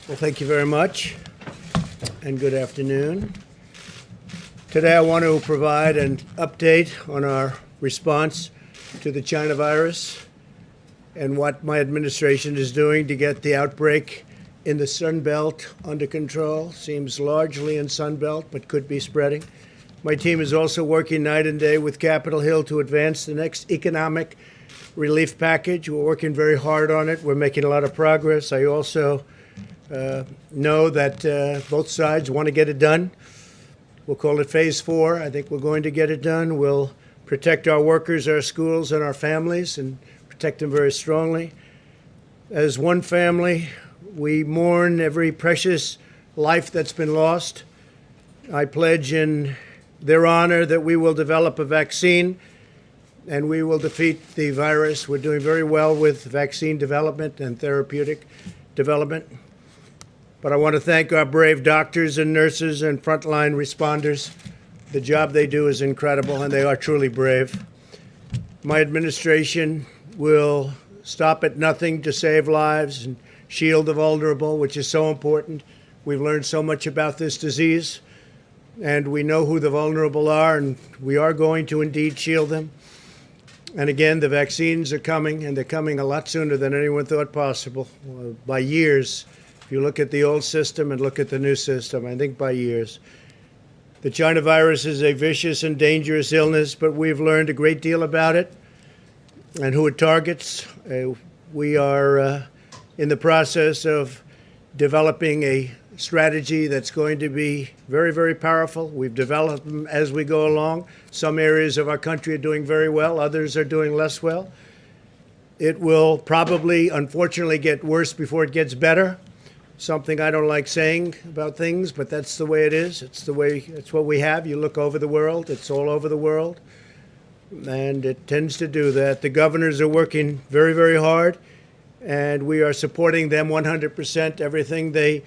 Well, thank you very much, and good afternoon. Today I want to provide an update on our response to the China virus and what my administration is doing to get the outbreak in the Sun Belt under control. Seems largely in Sun Belt, but could be spreading. My team is also working night and day with Capitol Hill to advance the next economic relief package. We're working very hard on it. We're making a lot of progress. I also know that both sides want to get it done. We'll call it Phase 4. I think we're going to get it done. We'll protect our workers, our schools, and our families, and protect them very strongly. As one family, we mourn every precious life that's been lost. I pledge in their honor that we will develop a vaccine and we will defeat the virus. We're doing very well with vaccine development and therapeutic development. But I want to thank our brave doctors and nurses and frontline responders. The job they do is incredible, and they are truly brave. My administration will stop at nothing to save lives and shield the vulnerable, which is so important. We've learned so much about this disease, and we know who the vulnerable are, and we are going to indeed shield them. And again, the vaccines are coming, and they're coming a lot sooner than anyone thought possible, by years. If you look at the old system and look at the new system, I think by years. The China virus is a vicious and dangerous illness, but we've learned a great deal about it and who it targets. We are in the process of developing a strategy that's going to be very, very powerful. We've developed them as we go along. Some areas of our country are doing very well. Others are doing less well. It will probably, unfortunately, get worse before it gets better. Something I don't like saying about things, but that's the way it is. It's what we have. You look over the world, it's all over the world, and it tends to do that. The governors are working very, very hard, and we are supporting them 100%. Everything they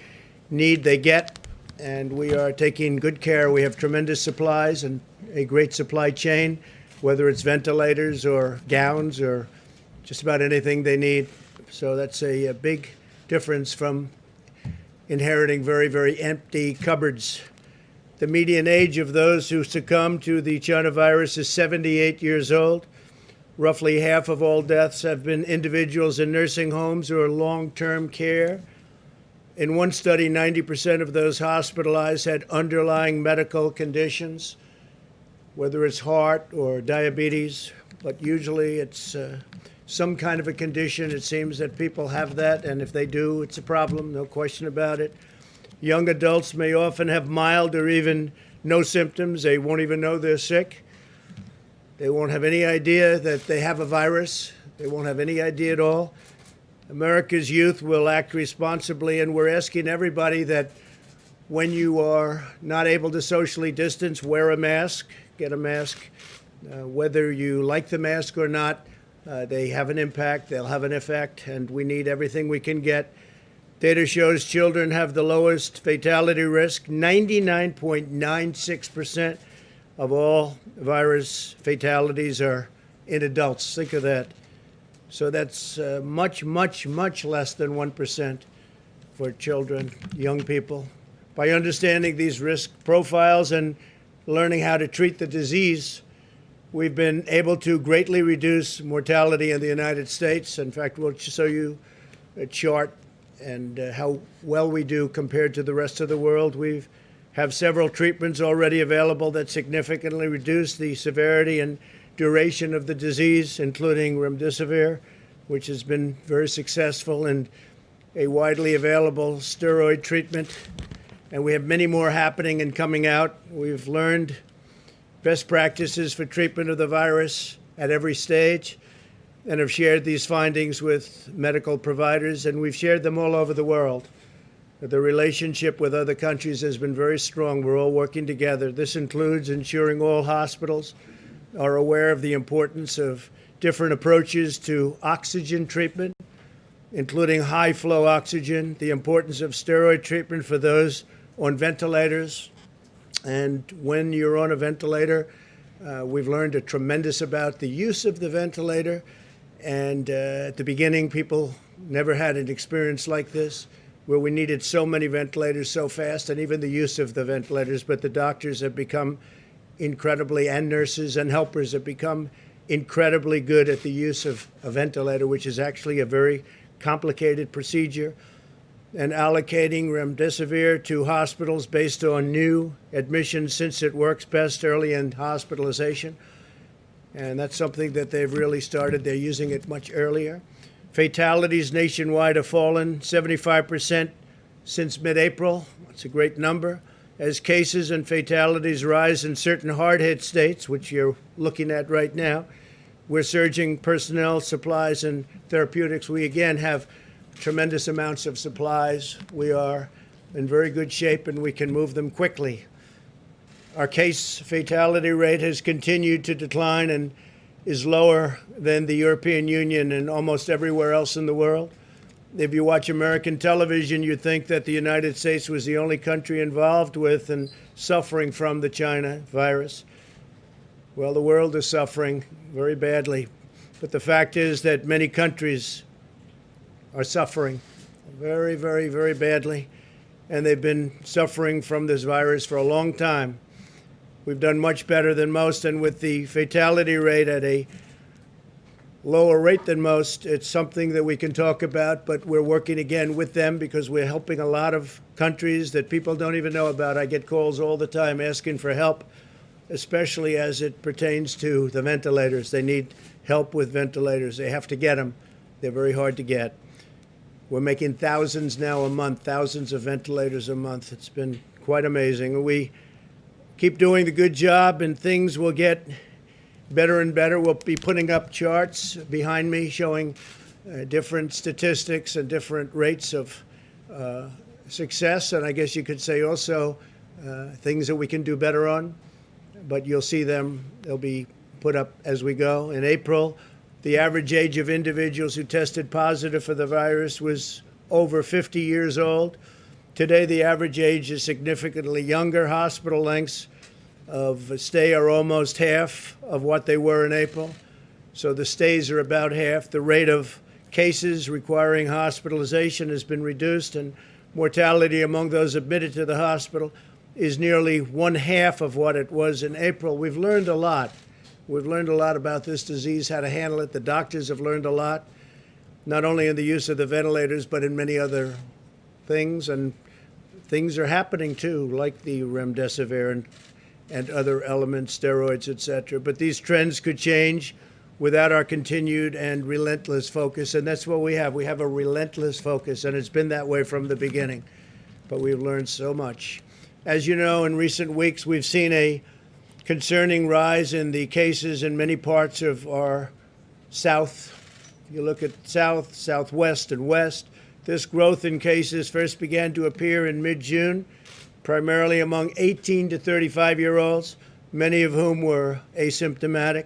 need, they get, and we are taking good care. We have tremendous supplies and a great supply chain, whether it's ventilators or gowns or just about anything they need. So that's a big difference from inheriting very, very empty cupboards. The median age of those who succumb to the China virus is 78 years old. Roughly half of all deaths have been individuals in nursing homes or long-term care. In one study, 90% of those hospitalized had underlying medical conditions, whether it's heart or diabetes, but usually it's some kind of a condition. It seems that people have that, and if they do, it's a problem, no question about it. Young adults may often have mild or even no symptoms. They won't even know they're sick. They won't have any idea that they have a virus. They won't have any idea at all. America's youth will act responsibly, and we're asking everybody that when you are not able to socially distance, wear a mask, get a mask. Whether you like the mask or not, they have an impact, they'll have an effect, and we need everything we can get Data shows children have the lowest fatality risk. 99.96% of all virus fatalities are in adults. Think of that. So that's much, much, much less than 1% for children, young people. By understanding these risk profiles and learning how to treat the disease, we've been able to greatly reduce mortality in the United States. In fact, we'll show you a chart and how well we do compared to the rest of the world. We have several treatments already available that significantly reduce the severity and duration of the disease, including remdesivir, which has been very successful, and a widely available steroid treatment. And we have many more happening and coming out. We've learned best practices for treatment of the virus at every stage and have shared these findings with medical providers, and we've shared them all over the world. The relationship with other countries has been very strong. We're all working together. This includes ensuring all hospitals are aware of the importance of different approaches to oxygen treatment, including high-flow oxygen, the importance of steroid treatment for those on ventilators. And when you're on a ventilator, we've learned a tremendous about the use of the ventilator. And at the beginning, people never had an experience like this, where we needed so many ventilators so fast, and even the use of the ventilators. But the doctors have become incredibly, and nurses and helpers have become incredibly good at the use of a ventilator, which is actually a very complicated procedure, and allocating remdesivir to hospitals based on new admissions, since it works best early in hospitalization. And that's something that they've really started. They're using it much earlier. Fatalities nationwide have fallen 75% since mid-April. That's a great number. As cases and fatalities rise in certain hard-hit states, which you're looking at right now, we're surging personnel, supplies, and therapeutics. We, again, have tremendous amounts of supplies. We are in very good shape, and we can move them quickly. Our case fatality rate has continued to decline and is lower than the European Union and almost everywhere else in the world. If you watch American television, you'd think that the United States was the only country involved with and suffering from the China virus. Well, the world is suffering very badly. But the fact is that many countries are suffering very, very, very badly. And they've been suffering from this virus for a long time. We've done much better than most. And with the fatality rate at a lower rate than most, it's something that we can talk about, but we're working again with them because we're helping a lot of countries that people don't even know about. I get calls all the time asking for help, especially as it pertains to the ventilators. They need help with ventilators. They have to get them. They're very hard to get. We're making thousands now a month, thousands of ventilators a month. It's been quite amazing. We keep doing the good job, and things will get better and better. We'll be putting up charts behind me showing different statistics and different rates of success, and I guess you could say also things that we can do better on. But you'll see them. They'll be put up as we go. In April, the average age of individuals who tested positive for the virus was over 50 years old. Today, the average age is significantly younger. Hospital lengths of stay are almost half of what they were in April. So the stays are about half. The rate of cases requiring hospitalization has been reduced, and mortality among those admitted to the hospital is nearly one half of what it was in April. We've learned a lot. We've learned a lot about this disease, how to handle it. The doctors have learned a lot, not only in the use of the ventilators, but in many other things. And things are happening, too, like the remdesivir and other elements, steroids, et cetera. But these trends could change without our continued and relentless focus. And that's what we have. We have a relentless focus, and it's been that way from the beginning. But we've learned so much. As you know, in recent weeks, we've seen a concerning rise in the cases in many parts of our south. You look at south, southwest, and west. This growth in cases first began to appear in mid-June, primarily among 18 to 35-year-olds, many of whom were asymptomatic.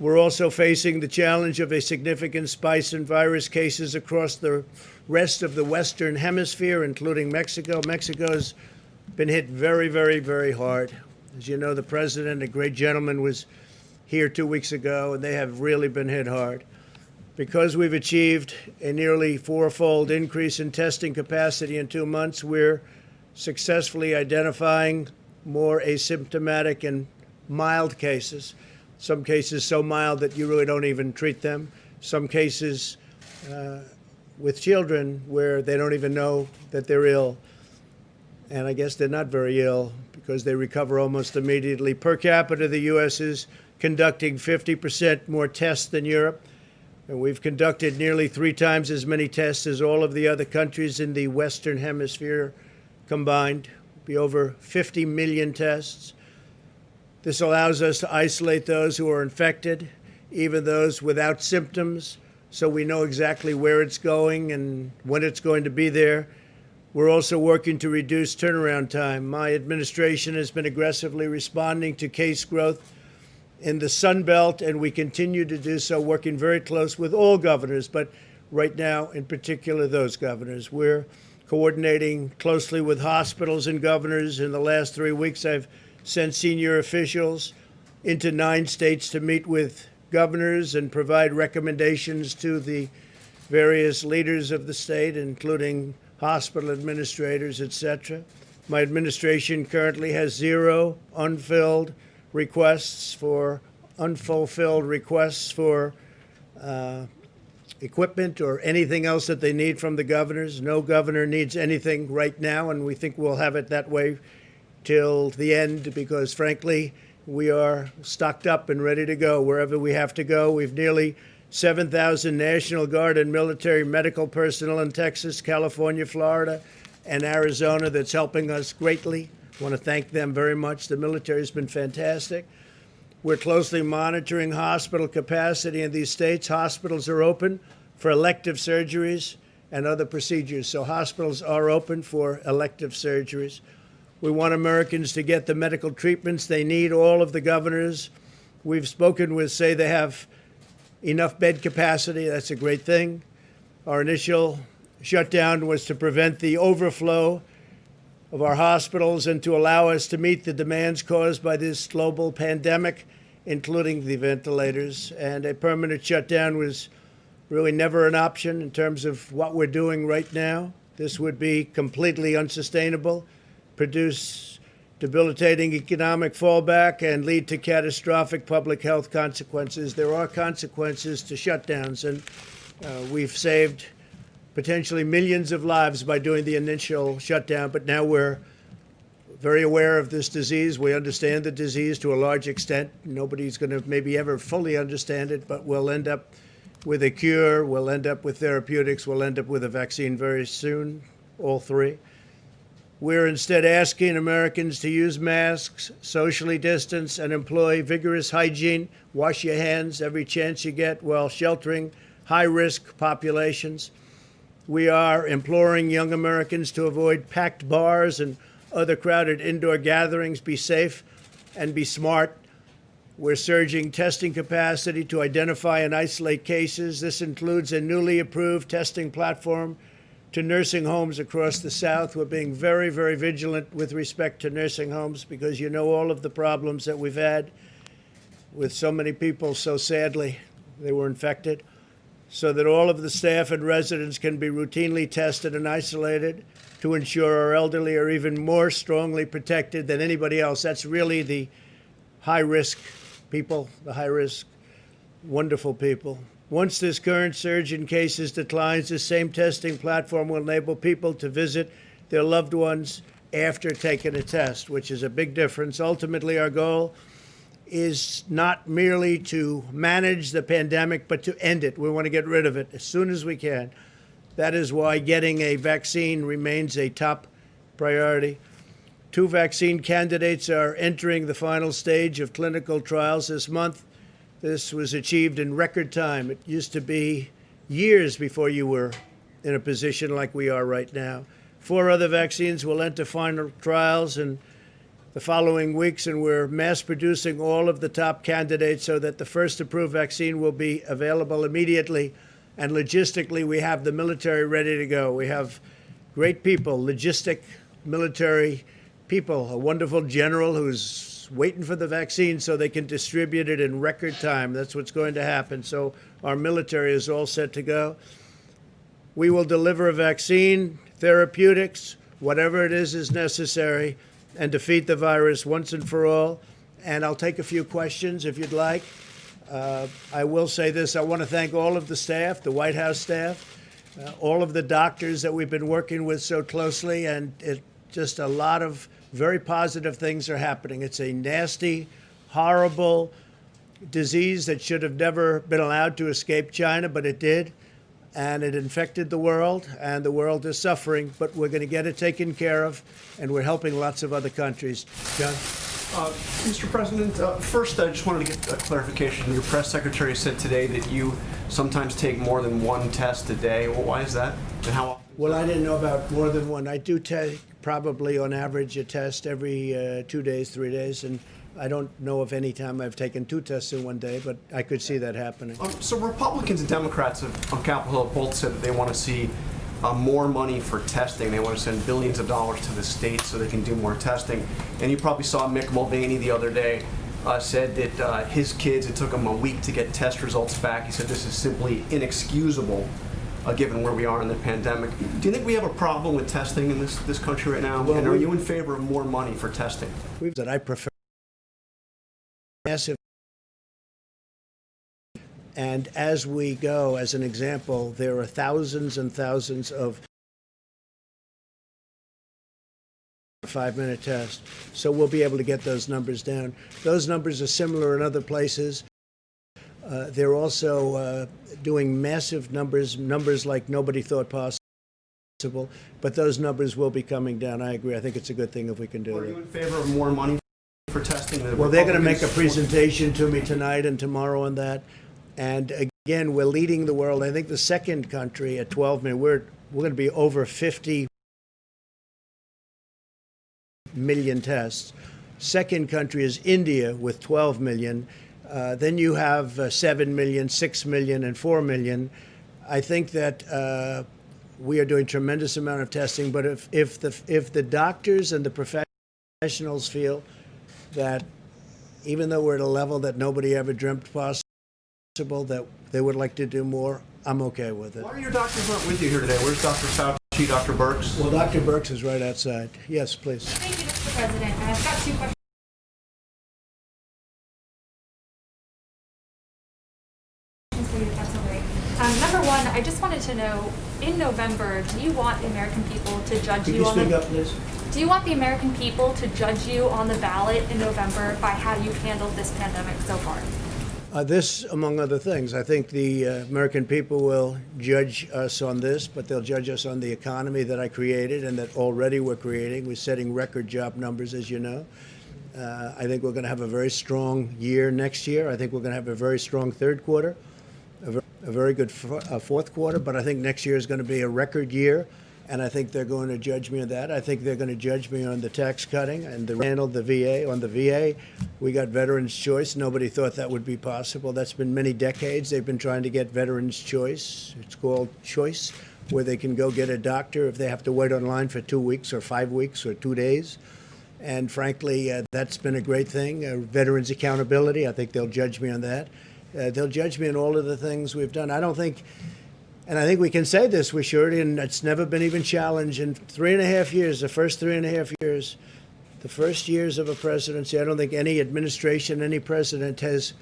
We're also facing the challenge of a significant spike in virus cases across the rest of the Western Hemisphere, including Mexico. Mexico's been hit very, very, very hard. As you know, the president, a great gentleman, was here 2 weeks ago, and they have really been hit hard. Because we've achieved a nearly fourfold increase in testing capacity in 2 months, we're successfully identifying more asymptomatic and mild cases. Some cases so mild that you really don't even treat them. Some cases with children where they don't even know that they're ill. And I guess they're not very ill because they recover almost immediately. Per capita, the U.S. is conducting 50% more tests than Europe. And we've conducted nearly 3 times as many tests as all of the other countries in the Western Hemisphere combined. Be over 50 million tests. This allows us to isolate those who are infected, even those without symptoms, so we know exactly where it's going and when it's going to be there. We're also working to reduce turnaround time. My administration has been aggressively responding to case growth in the Sun Belt, and we continue to do so, working very close with all governors, but right now, in particular, those governors. We're coordinating closely with hospitals and governors. In the last 3 weeks, I've sent senior officials into 9 states to meet with governors and provide recommendations to the various leaders of the state, including hospital administrators, etc. My administration currently has 0 unfulfilled requests for equipment or anything else that they need from the governors. No governor needs anything right now, and we think we'll have it that way till the end because, frankly, we are stocked up and ready to go wherever we have to go. We've nearly 7,000 National Guard and military medical personnel in Texas, California, Florida, and Arizona that's helping us greatly. I want to thank them very much. The military has been fantastic. We're closely monitoring hospital capacity in these states. Hospitals are open for elective surgeries and other procedures. So hospitals are open for elective surgeries. We want Americans to get the medical treatments they need. All of the governors we've spoken with say they have enough bed capacity. That's a great thing. Our initial shutdown was to prevent the overflow of our hospitals and to allow us to meet the demands caused by this global pandemic, including the ventilators. And a permanent shutdown was really never an option in terms of what we're doing right now. This would be completely unsustainable, produce debilitating economic fallback, and lead to catastrophic public health consequences. There are consequences to shutdowns, and we've saved potentially millions of lives by doing the initial shutdown, but now we're very aware of this disease. We understand the disease to a large extent. Nobody's going to maybe ever fully understand it, but we'll end up with a cure, we'll end up with therapeutics, we'll end up with a vaccine very soon, all 3. We're instead asking Americans to use masks, socially distance, and employ vigorous hygiene. Wash your hands every chance you get while sheltering high-risk populations. We are imploring young Americans to avoid packed bars and other crowded indoor gatherings. Be safe and be smart. We're surging testing capacity to identify and isolate cases. This includes a newly approved testing platform to nursing homes across the South. We're being very, very vigilant with respect to nursing homes because you know all of the problems that we've had with so many people, so sadly, they were infected, so that all of the staff and residents can be routinely tested and isolated to ensure our elderly are even more strongly protected than anybody else. That's really the high-risk people, the high-risk, wonderful people. Once this current surge in cases declines, the same testing platform will enable people to visit their loved ones after taking a test, which is a big difference. Ultimately, our goal is not merely to manage the pandemic, but to end it. We want to get rid of it as soon as we can. That is why getting a vaccine remains a top priority. 2 vaccine candidates are entering the final stage of clinical trials this month. This was achieved in record time. It used to be years before you were in a position like we are right now. 4 other vaccines will enter final trials, and the following weeks, and we're mass producing all of the top candidates so that the first approved vaccine will be available immediately. And logistically, we have the military ready to go. We have great people, logistic military people, a wonderful general who's waiting for the vaccine so they can distribute it in record time. That's what's going to happen. So our military is all set to go. We will deliver a vaccine, therapeutics, whatever it is necessary, and defeat the virus once and for all. And I'll take a few questions if you'd like. I will say this. I want to thank all of the staff, the White House staff, all of the doctors that we've been working with so closely, and just a lot of very positive things are happening. It's a nasty, horrible disease that should have never been allowed to escape China, but it did. And it infected the world, and the world is suffering, but we're going to get it taken care of, and we're helping lots of other countries. John? Mr. President, first I just wanted to get a clarification. Your press secretary said today that you sometimes take more than one test a day. Well, why is that, and how often? Well, I didn't know about more than one. I do take probably on average a test every 2 days, 3 days, and I don't know of any time I've taken 2 tests in one day, but I could see that happening. So Republicans and Democrats on Capitol Hill both said that they want to see more money for testing. They want to send billions of dollars to the states so they can do more testing. And you probably saw Mick Mulvaney the other day said that his kids, it took him a week to get test results back. He said this is simply inexcusable given where we are in the pandemic. Do you think we have a problem with testing in this country right now? Well, and are you in favor of more money for testing? That I prefer massive. And as we go, as an example, there are thousands and thousands of 5-minute tests. So we'll be able to get those numbers down. Those numbers are similar in other places. They're also doing massive numbers like nobody thought possible. But those numbers will be coming down. I agree. I think it's a good thing if we can do it. Are you in favor of more money for testing? Well, they're going to make a presentation to me tonight and tomorrow on that. And again, we're leading the world. I think the second country at 12 million, we're going to be over 50 million tests. Second country is India with 12 million. Then you have 7 million, 6 million, and 4 million. I think that we are doing tremendous amount of testing. But if the doctors and the professionals feel that even though we're at a level that nobody ever dreamt possible, that they would like to do more, I'm okay with it. Why are your doctors not with you here today? Where's Dr. Fauci, Dr. Birx? Well, Dr. Birx is right outside. Yes, please. Thank you, Mr. President. I've got 2 questions for you, if that's all right. Number one, I just wanted to know, in November, do you want the American people to judge Could you you on speak up, please? Do you want the American people to judge you on the ballot in November by how you've handled this pandemic so far? This, among other things, I think the American people will judge us on this, but they'll judge us on the economy that I created and that already we're creating. We're setting record job numbers, as you know. I think we're going to have a very strong year next year. I think we're going to have a very strong third quarter, a very good fourth quarter, but I think next year is going to be a record year. And I think they're going to judge me on that. I think they're going to judge me on the tax cutting and handled the VA. On the VA, we got Veterans Choice. Nobody thought that would be possible. That's been many decades. They've been trying to get Veterans Choice. It's called Choice, where they can go get a doctor if they have to wait online for 2 weeks or 5 weeks or 2 days. And frankly, that's been a great thing. Veterans accountability, I think they'll judge me on that. They'll judge me on all of the things we've done. I don't think... And I think we can say this, we should, and it's never been even challenged. In 3.5 years, the first 3.5 years, the first years of a presidency, I don't think any administration, any president has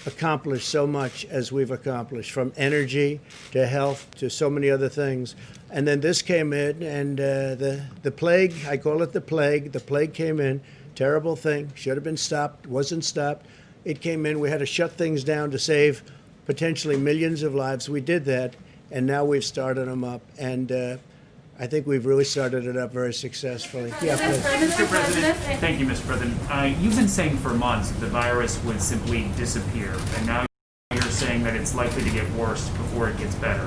accomplished so much as we've accomplished, from energy to health to so many other things. And then this came in, and the plague, I call it the plague came in, terrible thing, should have been stopped, wasn't stopped. It came in, we had to shut things down to save potentially millions of lives. We did that. And now we've started them up, and I think we've really started it up very successfully. Yeah, Mr. President, thank you, Mr. President. You've been saying for months that the virus would simply disappear, and now you're saying that it's likely to get worse before it gets better.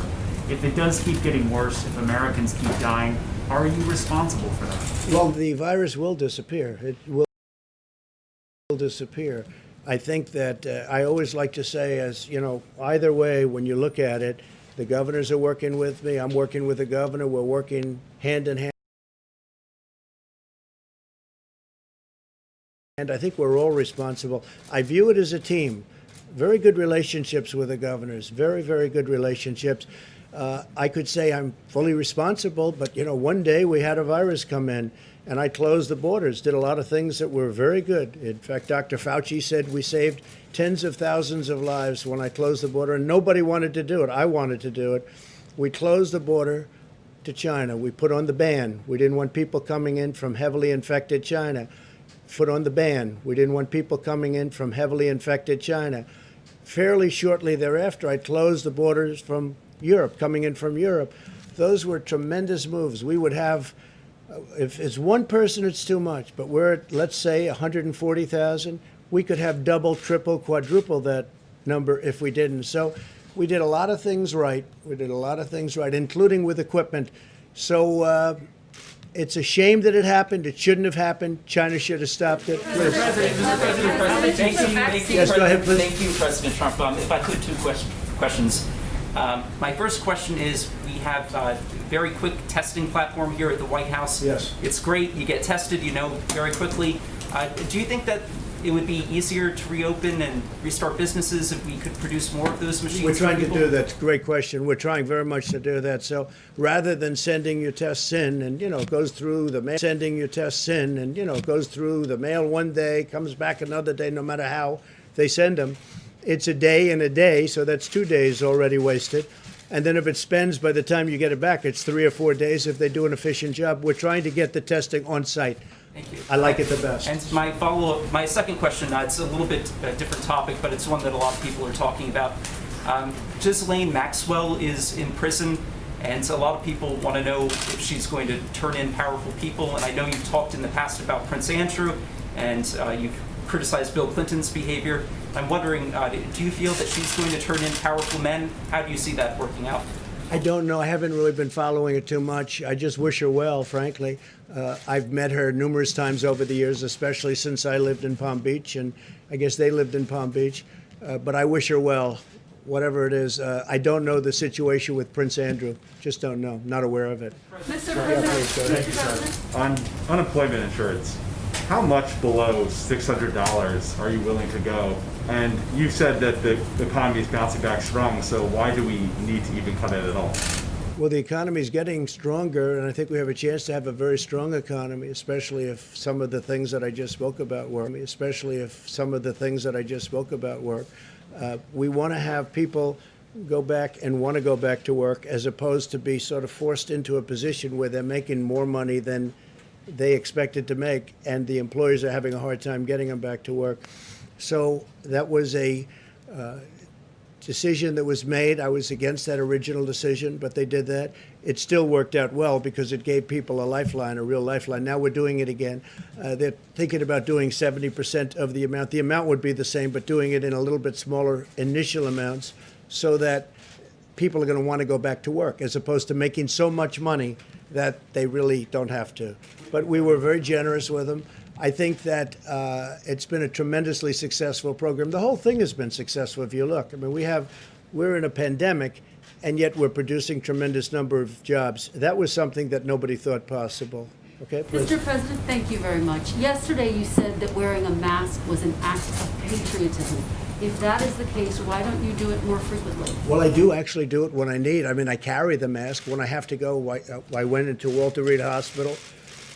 If it does keep getting worse, if Americans keep dying, are you responsible for that? Well, the virus will disappear. It will disappear. I think that I always like to say, as you know, either way, when you look at it, the governors are working with me. I'm working with the governor. We're working hand in hand. And I think we're all responsible. I view it as a team. Very good relationships with the governors. Very, very good relationships. I could say I'm fully responsible, but you know, one day we had a virus come in, and I closed the borders. Did a lot of things that were very good. In fact, Dr. Fauci said we saved tens of thousands of lives when I closed the border, and nobody wanted to do it. I wanted to do it. We closed the border to China. We put on the ban. We didn't want people coming in from heavily infected China. Put on the ban. We didn't want people coming in from heavily infected China. Fairly shortly thereafter, I closed the borders from Europe, coming in from Europe. Those were tremendous moves. We would have, if it's one person, it's too much, but we're at, let's say, 140,000. We could have double, triple, quadruple that number if we didn't. So we did a lot of things right. We did a lot of things right, including with equipment. So it's a shame that it happened. It shouldn't have happened. China should have stopped it. Please. Yes, go ahead, please. Thank you, President Trump. If I could, two questions. My first question is, we have a very quick testing platform here at the White House. Yes. It's great. You get tested, you know, very quickly. Do you think that it would be easier to reopen and restart businesses if we could produce more of those machines? We're trying for to people? do that. Great question. We're trying very much to do that. So rather than sending your tests in and, you know, it goes through the mail, sending your tests in and, you know, it goes through the mail one day, comes back another day, no matter how they send them. It's a day and a day, so that's 2 days already wasted. And then if it spends by the time you get it back, it's 3 or 4 days if they do an efficient job. We're trying to get the testing on site. Thank you. I like it the best. And my follow-up, my second question, it's a little bit different topic, but it's one that a lot of people are talking about. Ghislaine Maxwell is in prison, and so a lot of people want to know if she's going to turn in powerful people. And I know you've talked in the past about Prince Andrew, and you've criticized Bill Clinton's behavior. I'm wondering, do you feel that she's going to turn in powerful men? How do you see that working out? I don't know. I haven't really been following it too much. I just wish her well, frankly. I've met her numerous times over the years, especially since I lived in Palm Beach, and I guess they lived in Palm Beach. But I wish her well, whatever it is. I don't know the situation with Prince Andrew. Just don't know. Not aware of it. Mr. President, On unemployment insurance, how much below $600 are you willing to go? And you said that the economy is bouncing back strong, so why do we need to even cut it at all? Well, the economy is getting stronger, and I think we have a chance to have a very strong economy, especially if some of the things that I just spoke about work. We want to have people go back and want to go back to work, as opposed to be sort of forced into a position where they're making more money than they expected to make, and the employers are having a hard time getting them back to work. So that was a decision that was made. I was against that original decision, but they did that. It still worked out well because it gave people a lifeline, a real lifeline. Now we're doing it again. They're thinking about doing 70% of the amount. The amount would be the same, but doing it in a little bit smaller initial amounts so that people are going to want to go back to work, as opposed to making so much money that they really don't have to. But we were very generous with them. I think that it's been a tremendously successful program. The whole thing has been successful if you look. I mean, we're in a pandemic, and yet we're producing tremendous number of jobs. That was something that nobody thought possible. Okay, please. Mr. President, thank you very much. Yesterday you said that wearing a mask was an act of patriotism. If that is the case, why don't you do it more frequently? Well, I do actually do it when I need. I mean, I carry the mask when I have to go. I went into Walter Reed Hospital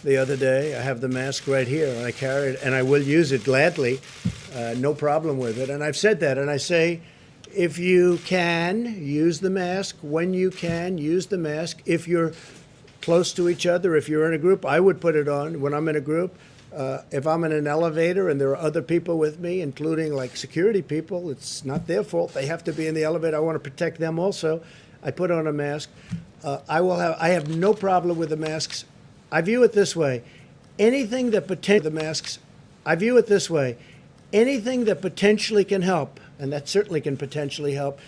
the other day. I have the mask right here, and I carry it, and I will use it gladly. No problem with it. And I've said that, and I say, if you can, use the mask. When you can, use the mask. If you're close to each other, if you're in a group, I would put it on when I'm in a group. If I'm in an elevator and there are other people with me, including like security people, it's not their fault. They have to be in the elevator. I want to protect them also. I put on a mask. I have no problem with the masks. I view it this way. Anything that anything that potentially can help, and that certainly can potentially help,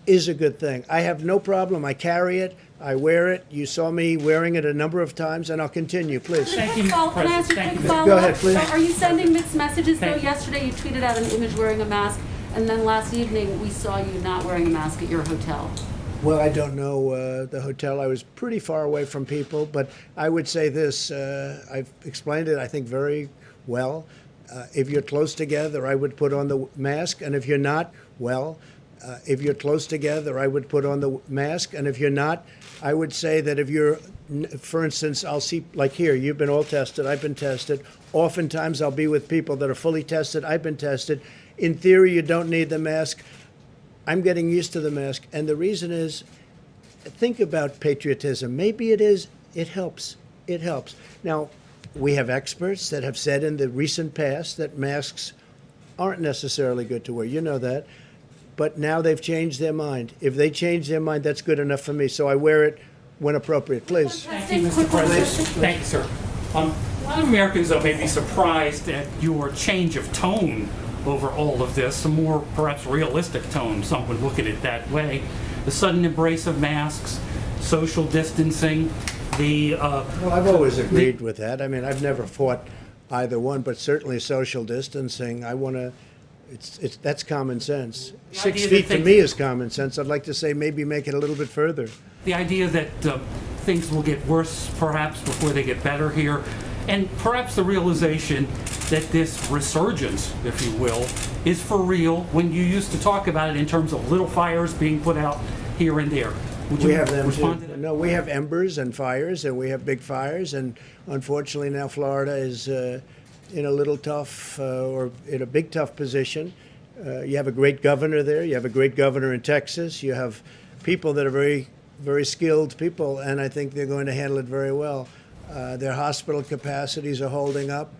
is a good thing. I have no problem. I carry it. I wear it. You saw me wearing it a number of times, and I'll continue. Please. Thank you, Quick Mr. follow- Can I ask you a President. quick Thank you, Mr. follow-up? Go ahead, please. So are you sending mixed messages, though? Thank you. Yesterday, you tweeted out an image wearing a mask, and then last evening, we saw you not wearing a mask at your hotel. Well, I don't know the hotel. I was pretty far away from people, but I would say this. I've explained it, I think, very well. If you're close together, I would put on the mask, and if you're not, well, if you're close together, I would put on the mask, and if you're not, I would say that if you're, for instance, I'll see, like here, you've been all tested, I've been tested. Oftentimes, I'll be with people that are fully tested, I've been tested. In theory, you don't need the mask. I'm getting used to the mask, and the reason is, think about patriotism. Maybe it is, it helps. It helps. Now, we have experts that have said in the recent past that masks aren't necessarily good to wear. You know that. But now they've changed their mind. If they change their mind, that's good enough for me. So I wear it when appropriate. Please. Thank you, Mr. President. Thank you, sir. A lot of Americans may be surprised at your change of tone over all of this, a more perhaps realistic tone, some would look at it that way. The sudden embrace of masks, social distancing, Well, I've always agreed with that. I mean, I've never fought either one, but certainly social distancing. I want to. That's common sense. 6 idea feet that to me is common sense. I'd like to say maybe make it a little bit further. the idea that things will get worse perhaps before they get better here, and perhaps the realization that this resurgence, if you will, is for real when you used to talk about it in terms of little fires being put out here and there. Would you We have them respond to too. that? No, we have embers and fires, and we have big fires, and unfortunately now Florida is in a little tough or in a big tough position. You have a great governor there. You have a great governor in Texas. You have people that are very, very skilled people, and I think they're going to handle it very well. Their hospital capacities are holding up,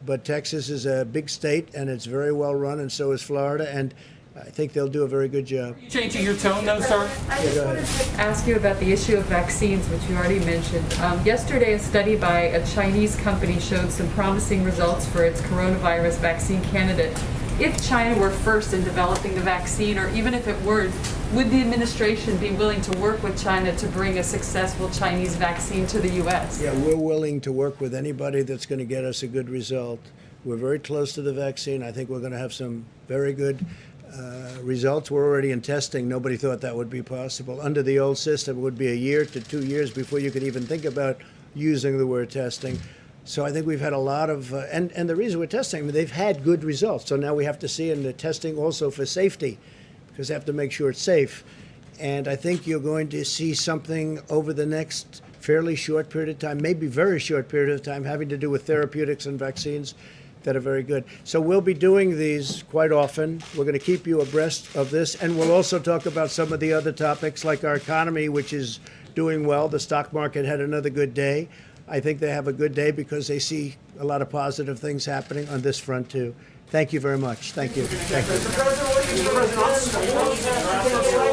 but Texas is a big state, and it's very well run, and so is Florida, and I think they'll do a very good job. You changing your tone though, sir? I just go wanted ahead. to ask you about the issue of vaccines, which you already mentioned. Yesterday, a study by a Chinese company showed some promising results for its coronavirus vaccine candidate. If China were first in developing the vaccine, or even if it weren't, would the administration be willing to work with China to bring a successful Chinese vaccine to the U.S.? Yeah, we're willing to work with anybody that's going to get us a good result. We're very close to the vaccine. I think we're going to have some very good results. We're already in testing. Nobody thought that would be possible. Under the old system, it would be a year to 2 years before you could even think about using the word testing. So I think we've had a lot of, and the reason we're testing, I mean, they've had good results. So now we have to see in the testing also for safety, because they have to make sure it's safe. And I think you're going to see something over the next fairly short period of time, maybe very short period of time, having to do with therapeutics and vaccines that are very good. So we'll be doing these quite often. We're going to keep you abreast of this, and we'll also talk about some of the other topics like our economy, which is doing well. The stock market had another good day. I think they have a good day because they see a lot of positive things happening on this front too. Thank you very much. Thank you. Thank you.